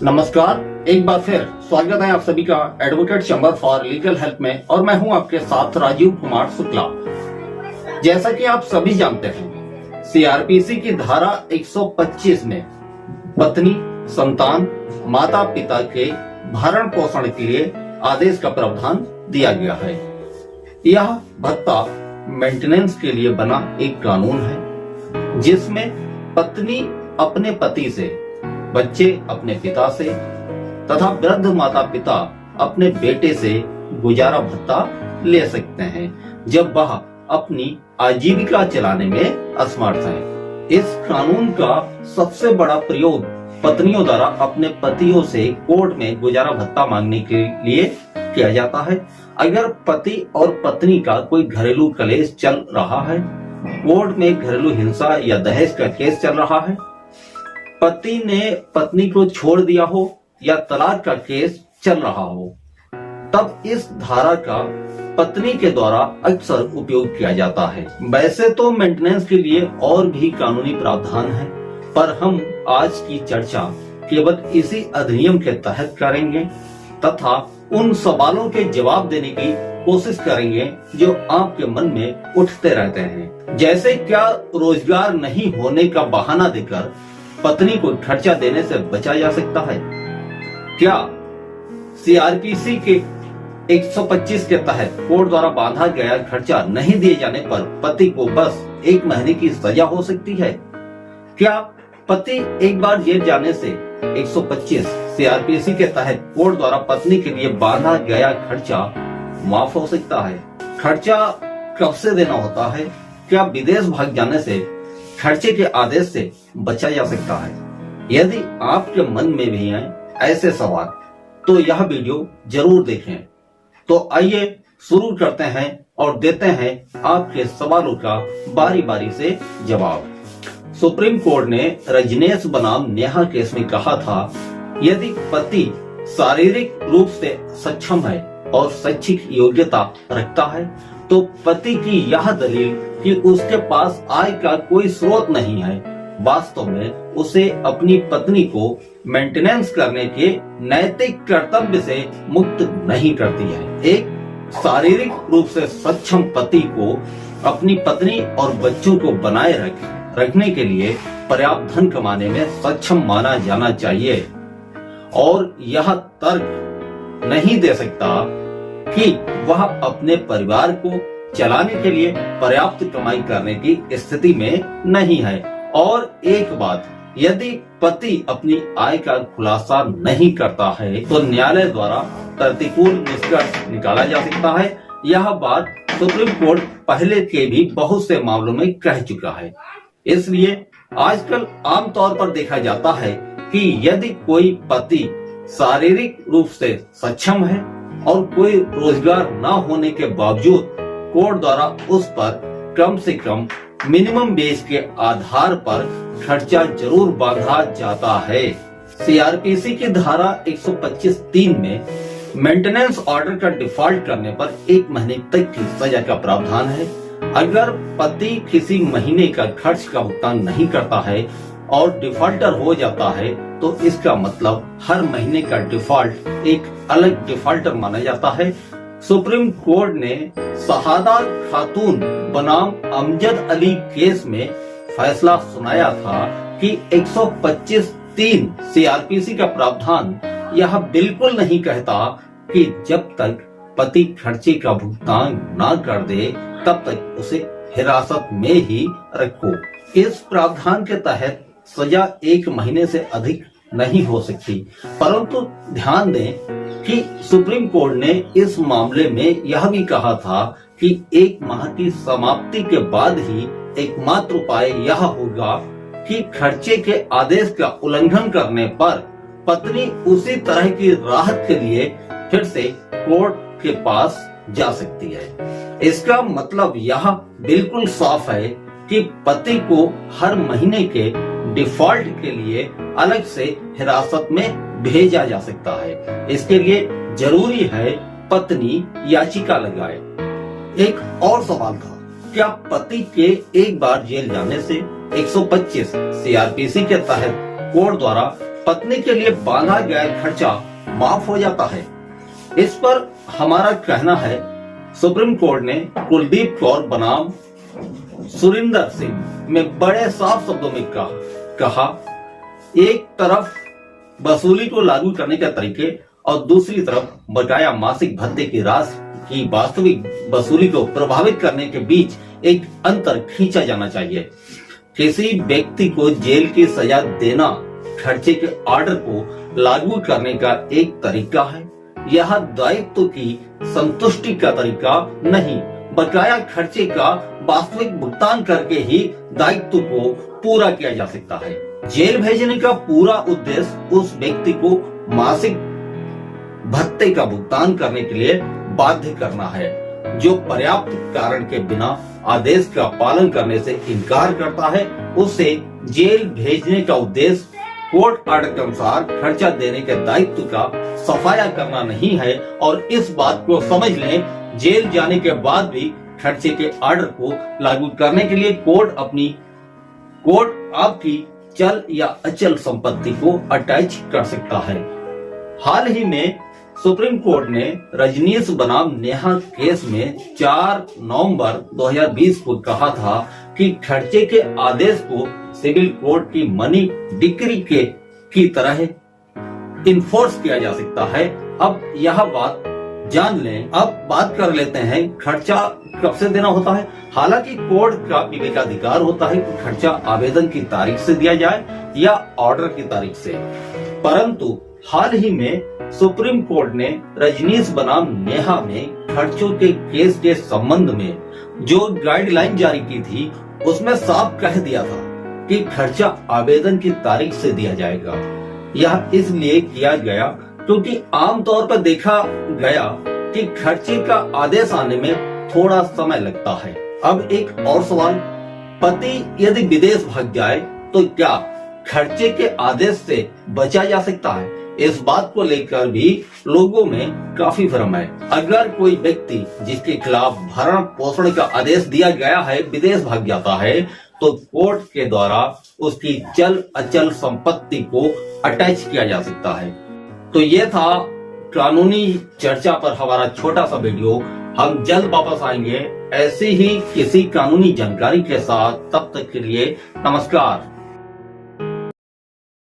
नमस्कार, एक बार फिर स्वागत है आप सभी का advocate chamber for legal help में। और मैं हूं आपके साथ राजीव कुमार शुक्ला। जैसा कि आप सभी जानते हैं, सीआरपीसी की धारा 125 में पत्नी, संतान, माता पिता के भरण पोषण के लिए आदेश का प्रावधान दिया गया है। यह भत्ता मेंटेनेंस के लिए बना एक कानून है, जिसमें पत्नी अपने पति से, बच्चे अपने पिता से तथा वृद्ध माता पिता अपने बेटे से गुजारा भत्ता ले सकते हैं जब वह अपनी आजीविका चलाने में असमर्थ हैं। इस कानून का सबसे बड़ा प्रयोग पत्नियों द्वारा अपने पतियों से कोर्ट में गुजारा भत्ता मांगने के लिए किया जाता है। अगर पति और पत्नी का कोई घरेलू कलेश चल रहा है, कोर्ट में घरेलू हिंसा या दहेज का केस चल रहा है, पति ने पत्नी को छोड़ दिया हो या तलाक का केस चल रहा हो, तब इस धारा का पत्नी के द्वारा अक्सर उपयोग किया जाता है। वैसे तो मेंटेनेंस के लिए और भी कानूनी प्रावधान है, पर हम आज की चर्चा केवल इसी अधिनियम के तहत करेंगे तथा उन सवालों के जवाब देने की कोशिश करेंगे जो आपके मन में उठते रहते हैं। जैसे क्या रोजगार नहीं होने का बहाना देकर पत्नी को खर्चा देने से बचा जा सकता है? क्या सीआरपीसी के 125 के तहत कोर्ट द्वारा बांधा गया खर्चा नहीं दिए जाने पर पति को बस 1 महीने की सजा हो सकती है? क्या पति एक बार जेल जाने से 125 सीआरपीसी के तहत कोर्ट द्वारा पत्नी के लिए बांधा गया खर्चा माफ हो सकता है? खर्चा कब से देना होता है? क्या विदेश भाग जाने से खर्चे के आदेश से बचा जा सकता है? यदि आपके मन में भी हैं ऐसे सवाल, तो यह वीडियो जरूर देखें। तो आइए शुरू करते हैं और देते हैं आपके सवालों का बारी बारी से जवाब। सुप्रीम कोर्ट ने रजनीश बनाम नेहा केस में कहा था, यदि पति शारीरिक रूप से सक्षम है और शैक्षिक योग्यता रखता है तो पति की यह दलील कि उसके पास आय का कोई स्रोत नहीं है, वास्तव में उसे अपनी पत्नी को मेंटेनेंस करने के नैतिक कर्तव्य से मुक्त नहीं करती है। एक शारीरिक रूप से सक्षम पति को अपनी पत्नी और बच्चों को बनाए रखने के लिए पर्याप्त धन कमाने में सक्षम माना जाना चाहिए और यह तर्क नहीं दे सकता कि वह अपने परिवार को चलाने के लिए पर्याप्त कमाई करने की स्थिति में नहीं है। और एक बात, यदि पति अपनी आय का खुलासा नहीं करता है तो न्यायालय द्वारा प्रतिकूल निष्कर्ष निकाला जा सकता है। यह बात सुप्रीम कोर्ट पहले के भी बहुत से मामलों में कह चुका है। इसलिए आजकल आमतौर पर देखा जाता है कि यदि कोई पति शारीरिक रूप से सक्षम है और कोई रोजगार न होने के बावजूद कोर्ट द्वारा उस पर कम से कम मिनिमम वेज के आधार पर खर्चा जरूर बांधा जाता है। सीआरपीसी की धारा 125(3) में मेंटेनेंस ऑर्डर का डिफॉल्ट करने पर 1 महीने तक की सजा का प्रावधान है। अगर पति किसी महीने का खर्च का भुगतान नहीं करता है और डिफॉल्टर हो जाता है तो इसका मतलब हर महीने का डिफॉल्ट एक अलग डिफॉल्टर माना जाता है। सुप्रीम कोर्ट ने शहादा खातून बनाम अमजद अली केस में फैसला सुनाया था कि 125(3) सीआरपीसी का प्रावधान यह बिल्कुल नहीं कहता कि जब तक पति खर्चे का भुगतान न कर दे तब तक उसे हिरासत में ही रखो। इस प्रावधान के तहत सजा 1 महीने से अधिक नहीं हो सकती, परंतु ध्यान दें कि सुप्रीम कोर्ट ने इस मामले में यह भी कहा था कि 1 माह की समाप्ति के बाद ही एकमात्र उपाय यह होगा कि खर्चे के आदेश का उल्लंघन करने पर पत्नी उसी तरह की राहत के लिए फिर से कोर्ट के पास जा सकती है। इसका मतलब यह बिल्कुल साफ है कि पति को हर महीने के डिफॉल्ट के लिए अलग से हिरासत में भेजा जा सकता है। इसके लिए जरूरी है पत्नी याचिका लगाए। एक और सवाल था, क्या पति के एक बार जेल जाने से 125 सीआरपीसी के तहत कोर्ट द्वारा पत्नी के लिए बांधा गया खर्चा माफ हो जाता है। इस पर हमारा कहना है, सुप्रीम कोर्ट ने कुलदीप कौर बनाम सुरिंदर सिंह में बड़े साफ शब्दों में कहा एक तरफ वसूली को लागू करने के तरीके और दूसरी तरफ बकाया मासिक भत्ते की राशि की वास्तविक वसूली को प्रभावित करने के बीच एक अंतर खींचा जाना चाहिए। किसी व्यक्ति को जेल की सजा देना खर्चे के ऑर्डर को लागू करने का एक तरीका है। यह दायित्व की संतुष्टि का तरीका नहीं, बकाया खर्चे का वास्तविक भुगतान करके ही दायित्व को पूरा किया जा सकता है। जेल भेजने का पूरा उद्देश्य उस व्यक्ति को मासिक भत्ते का भुगतान करने के लिए बाध्य करना है। जो पर्याप्त कारण के बिना आदेश का पालन करने से इनकार करता है, उसे जेल भेजने का उद्देश्य कोर्ट ऑर्डर के अनुसार खर्चा देने के दायित्व का सफाया करना नहीं है। और इस बात को समझ लें, जेल जाने के बाद भी खर्चे के ऑर्डर को लागू करने के लिए कोर्ट आपकी चल या अचल संपत्ति को अटैच कर सकता है। हाल ही में सुप्रीम कोर्ट ने रजनीश बनाम नेहा केस में 4 नवंबर 2020 को कहा था कि खर्चे के आदेश को सिविल कोर्ट की मनी डिक्री की तरह इन्फोर्स किया जा सकता है। अब यह बात जान लें। अब बात कर लेते हैं खर्चा कब से देना होता है। हालांकि कोर्ट का विवेकाधिकार होता है कि खर्चा आवेदन की तारीख से दिया जाए या ऑर्डर की तारीख से, परंतु हाल ही में सुप्रीम कोर्ट ने रजनीश बनाम नेहा में खर्चों के केस के संबंध में जो गाइडलाइन जारी की थी, उसमें साफ कह दिया था कि खर्चा आवेदन की तारीख से दिया जाएगा। यह इसलिए किया गया क्योंकि आमतौर पर देखा गया कि खर्चे का आदेश आने में थोड़ा समय लगता है। अब एक और सवाल, पति यदि विदेश भाग जाए तो क्या खर्चे के आदेश से बचा जा सकता है? इस बात को लेकर भी लोगों में काफी भ्रम है। अगर कोई व्यक्ति जिसके खिलाफ भरण पोषण का आदेश दिया गया है विदेश भाग जाता है, तो कोर्ट के द्वारा उसकी चल अचल संपत्ति को अटैच किया जा सकता है। तो ये था कानूनी चर्चा पर हमारा छोटा सा वीडियो। हम जल्द वापस आएंगे ऐसी ही किसी कानूनी जानकारी के साथ। तब तक के लिए नमस्कार।